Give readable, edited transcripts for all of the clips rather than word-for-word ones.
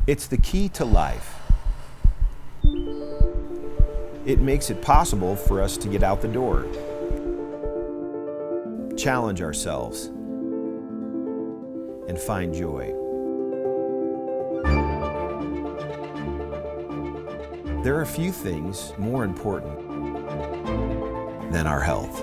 It's the key to life. It makes it possible for us to get out the door, challenge ourselves, and find joy. There are few things more important than our health.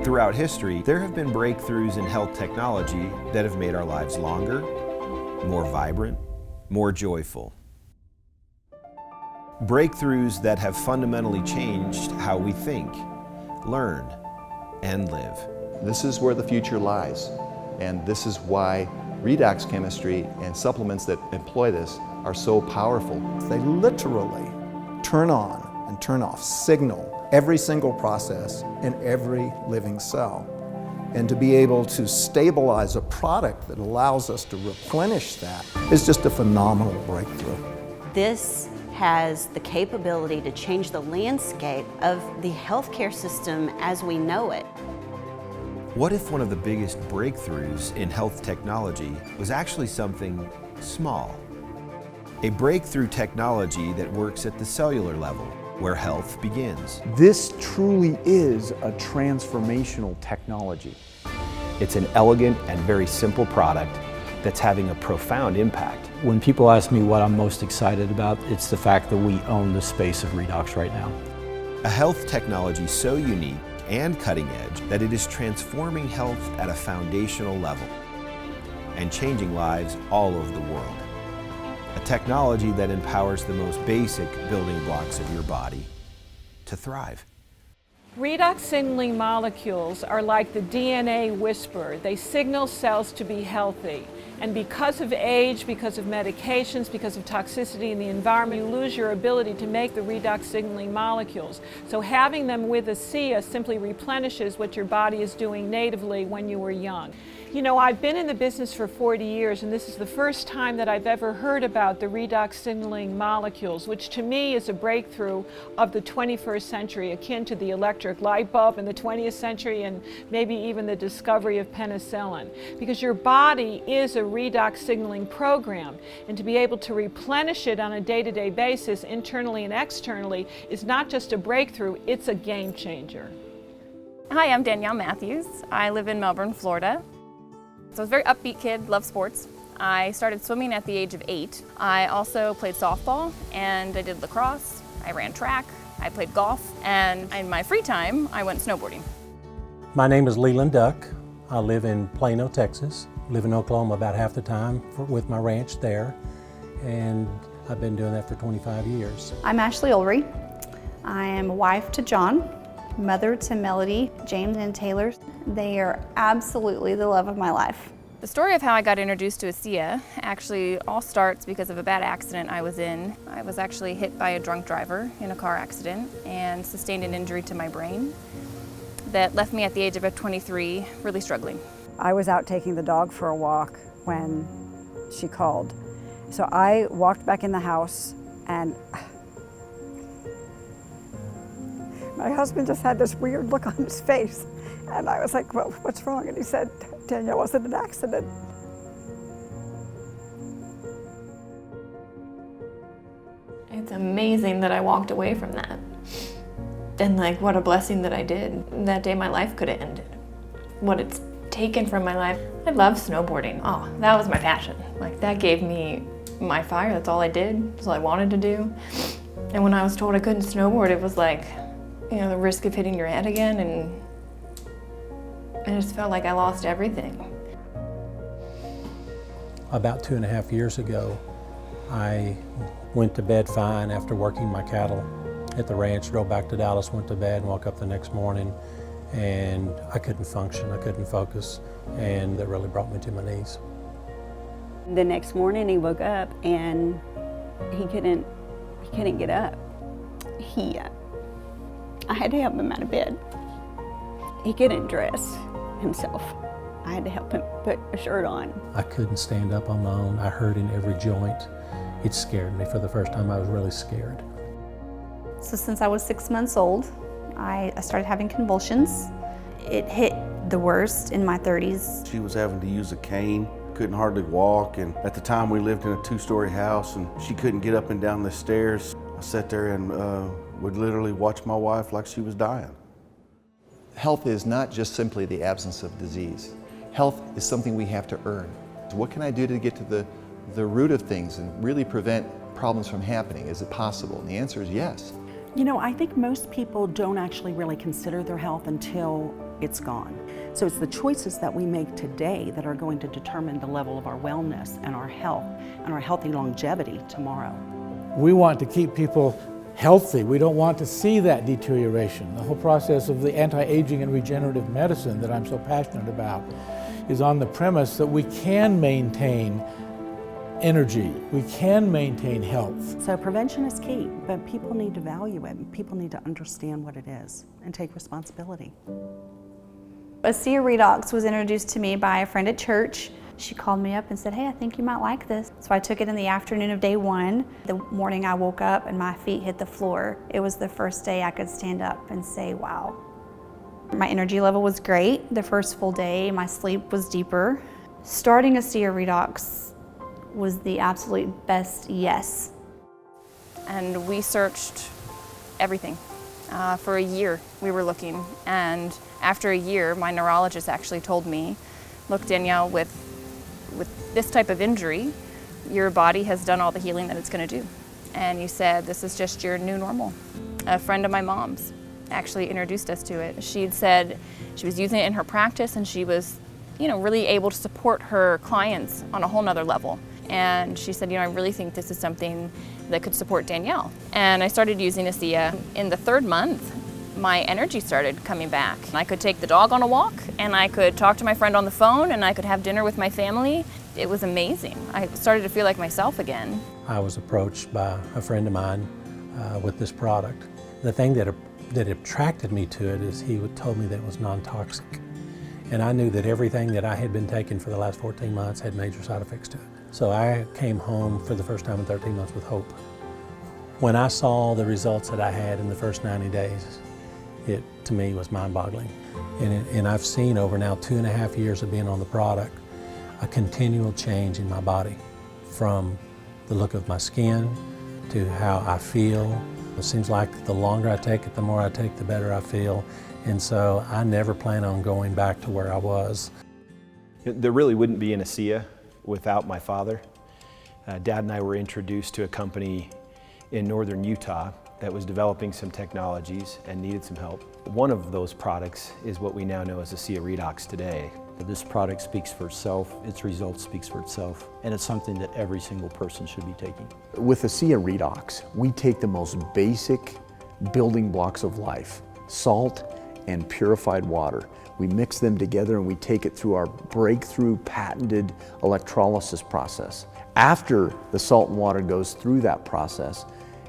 Throughout history, there have been breakthroughs in health technology that have made our lives longer, more vibrant, more joyful. Breakthroughs that have fundamentally changed how we think, learn, and live. This is where the future lies, and this is why redox chemistry and supplements that employ this are so powerful. They literally turn on and turn off, signal every single process in every living cell. And to be able to stabilize a product that allows us to replenish that is just a phenomenal breakthrough. This has the capability to change the landscape of the healthcare system as we know it. What if one of the biggest breakthroughs in health technology was actually something small? A breakthrough technology that works at the cellular level, where health begins. This truly is a transformational technology. It's an elegant and very simple product that's having a profound impact. When people ask me what I'm most excited about, it's the fact that we own the space of redox right now. A health technology so unique and cutting edge that it is transforming health at a foundational level and changing lives all over the world. A technology that empowers the most basic building blocks of your body to thrive. Redox signaling molecules are like the DNA whisperer. They signal cells to be healthy. And because of age, because of medications, because of toxicity in the environment, you lose your ability to make the redox signaling molecules. So having them with ASEA simply replenishes what your body is doing natively when you were young. You know, I've been in the business for 40 years, and this is the first time that I've ever heard about the redox signaling molecules, which to me is a breakthrough of the 21st century, akin to the electric light bulb in the 20th century and maybe even the discovery of penicillin. Because your body is a redox signaling program, and to be able to replenish it on a day-to-day basis, internally and externally, is not just a breakthrough, it's a game changer. Hi, I'm Danielle Matthews. I live in Melbourne, Florida. So I was a very upbeat kid, loved sports. I started swimming at the age of 8. I also played softball and I did lacrosse. I ran track, I played golf, and in my free time, I went snowboarding. My name is Leland Duck. I live in Plano, Texas. Live in Oklahoma about half the time with my ranch there, and I've been doing that for 25 years. I'm Ashley Ulrey. I am a wife to John, mother to Melody, James, and Taylor. They are absolutely the love of my life. The story of how I got introduced to ASEA actually all starts because of a bad accident I was in. I was actually hit by a drunk driver in a car accident and sustained an injury to my brain that left me at the age of 23 really struggling. I was out taking the dog for a walk when she called. So I walked back in the house and my husband just had this weird look on his face. And I was like, well, what's wrong? And he said, Danielle, was it an accident? It's amazing that I walked away from that. And like, what a blessing that I did. That day my life could have ended. What it's taken from my life. I love snowboarding. Oh, that was my passion. Like, that gave me my fire. That's all I did. That's all I wanted to do. And when I was told I couldn't snowboard, it was like, you know, the risk of hitting your head again, and I just felt like I lost everything. About 2.5 years ago, I went to bed fine after working my cattle at the ranch, drove back to Dallas, went to bed, and woke up the next morning, and I couldn't function, I couldn't focus, and that really brought me to my knees. The next morning he woke up and he couldn't get up. I had to help him out of bed. He couldn't dress himself. I had to help him put a shirt on. I couldn't stand up on my own. I hurt in every joint. It scared me. For the first time, I was really scared. So since I was 6 months old, I started having convulsions. It hit the worst in my 30s. She was having to use a cane, couldn't hardly walk, and at the time we lived in a 2-story house and she couldn't get up and down the stairs. I sat there and would literally watch my wife like she was dying. Health is not just simply the absence of disease. Health is something we have to earn. What can I do to get to the root of things and really prevent problems from happening? Is it possible? And the answer is yes. You know, I think most people don't actually really consider their health until it's gone. So it's the choices that we make today that are going to determine the level of our wellness and our health and our healthy longevity tomorrow. We want to keep people healthy. We don't want to see that deterioration. The whole process of the anti-aging and regenerative medicine that I'm so passionate about is on the premise that we can maintain energy, we can maintain health. So prevention is key, but people need to value it. People need to understand what it is and take responsibility. ASEA Redox was introduced to me by a friend at church. She called me up and said, hey, I think you might like this. So I took it in the afternoon of day 1. The morning I woke up and my feet hit the floor. It was the first day I could stand up and say, wow. My energy level was great. The first full day, my sleep was deeper. Starting ASEA Redox was the absolute best yes. And we searched everything. For a year we were looking, and after a year my neurologist actually told me, look Danielle, with this type of injury, your body has done all the healing that it's going to do. And you said this is just your new normal. A friend of my mom's actually introduced us to it. She'd said she was using it in her practice and she was, you know, really able to support her clients on a whole nother level. And she said, you know, I really think this is something that could support Danielle. And I started using ASEA. In the 3rd month, my energy started coming back. I could take the dog on a walk, and I could talk to my friend on the phone, and I could have dinner with my family. It was amazing. I started to feel like myself again. I was approached by a friend of mine with this product. The thing that attracted me to it is he told me that it was non-toxic. And I knew that everything that I had been taking for the last 14 months had major side effects to it. So I came home for the first time in 13 months with hope. When I saw the results that I had in the first 90 days, it to me was mind-boggling. And I've seen over now 2.5 years of being on the product, a continual change in my body, from the look of my skin to how I feel. It seems like the longer I take it, the more I take, the better I feel. And so I never plan on going back to where I was. There really wouldn't be an ASEA without my father. Dad and I were introduced to a company in northern Utah that was developing some technologies and needed some help. One of those products is what we now know as ASEA Redox today. This product speaks for itself, its results speaks for itself, and it's something that every single person should be taking. With ASEA Redox, we take the most basic building blocks of life, salt and purified water. We mix them together and we take it through our breakthrough patented electrolysis process. After the salt and water goes through that process,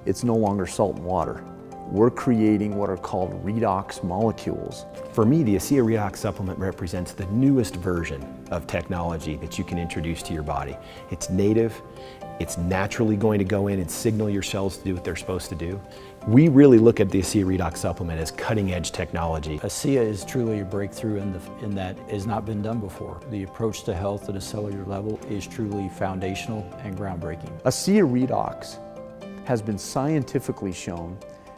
it's no longer salt and water. We're creating what are called redox molecules. For me, the ASEA Redox supplement represents the newest version of technology that you can introduce to your body. It's native, it's naturally going to go in and signal your cells to do what they're supposed to do. We really look at the ASEA Redox supplement as cutting-edge technology. ASEA is truly a breakthrough in that it has not been done before. The approach to health at a cellular level is truly foundational and groundbreaking. ASEA Redox has been scientifically shown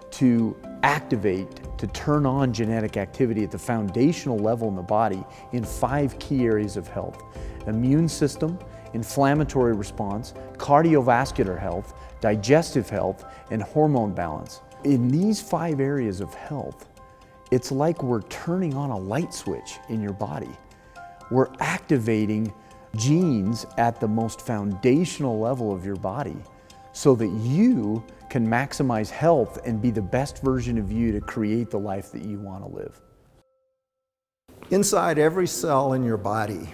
to activate, to turn on genetic activity at the foundational level in the body in 5 key areas of health: immune system, inflammatory response, cardiovascular health, digestive health, and hormone balance. In these 5 areas of health, it's like we're turning on a light switch in your body. We're activating genes at the most foundational level of your body so that you can maximize health and be the best version of you to create the life that you want to live. Inside every cell in your body,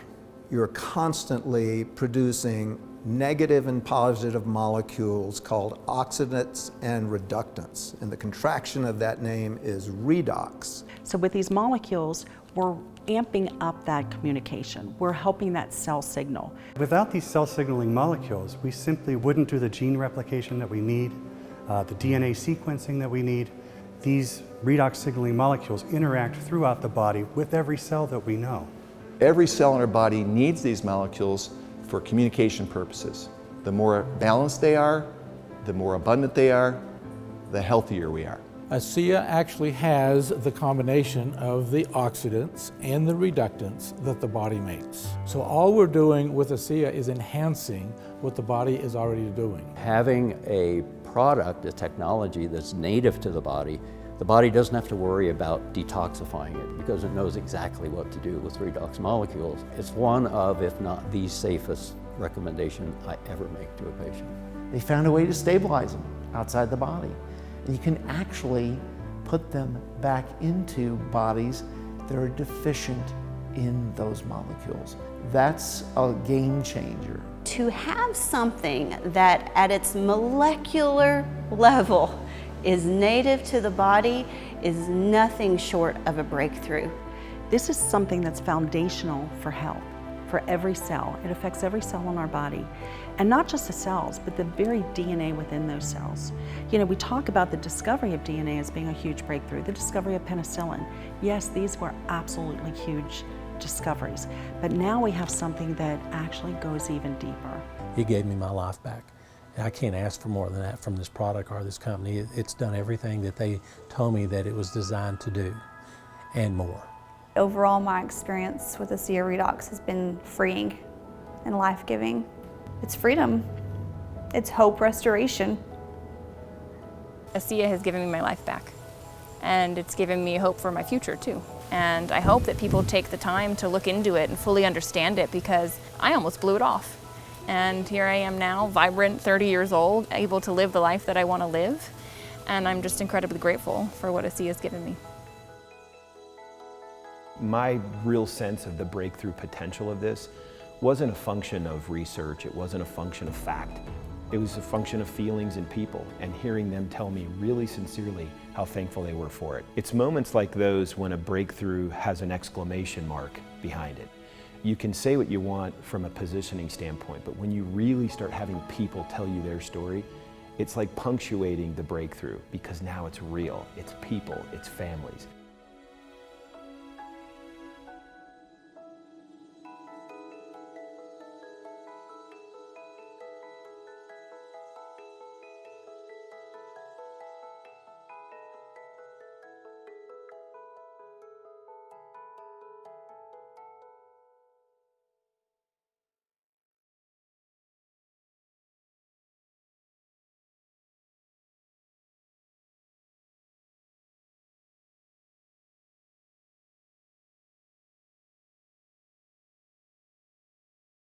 you're constantly producing negative and positive molecules called oxidants and reductants. And the contraction of that name is redox. So with these molecules, we're amping up that communication. We're helping that cell signal. Without these cell signaling molecules, we simply wouldn't do the gene replication that we need, the DNA sequencing that we need. These redox signaling molecules interact throughout the body with every cell that we know. Every cell in our body needs these molecules for communication purposes. The more balanced they are, the more abundant they are, the healthier we are. ASEA actually has the combination of the oxidants and the reductants that the body makes. So all we're doing with ASEA is enhancing what the body is already doing. Having a product, a technology that's native to the body doesn't have to worry about detoxifying it because it knows exactly what to do with redox molecules. It's one of, if not the safest recommendation I ever make to a patient. They found a way to stabilize them outside the body. And you can actually put them back into bodies that are deficient in those molecules. That's a game changer. To have something that at its molecular level is native to the body is nothing short of a breakthrough. This is something that's foundational for health, for every cell. It affects every cell in our body. And not just the cells, but the very DNA within those cells. You know, we talk about the discovery of DNA as being a huge breakthrough, the discovery of penicillin. Yes, these were absolutely huge discoveries, but now we have something that actually goes even deeper. It gave me my life back. I can't ask for more than that from this product or this company. It's done everything that they told me that it was designed to do, and more. Overall, my experience with ASEA Redox has been freeing and life-giving. It's freedom. It's hope restoration. ASEA has given me my life back, and it's given me hope for my future too. And I hope that people take the time to look into it and fully understand it, because I almost blew it off. And here I am now, vibrant, 30 years old, able to live the life that I want to live. And I'm just incredibly grateful for what ASEA has given me. My real sense of the breakthrough potential of this wasn't a function of research, it wasn't a function of fact. It was a function of feelings and people, and hearing them tell me really sincerely how thankful they were for it. It's moments like those when a breakthrough has an exclamation mark behind it. You can say what you want from a positioning standpoint, but when you really start having people tell you their story, it's like punctuating the breakthrough, because now it's real, it's people, it's families.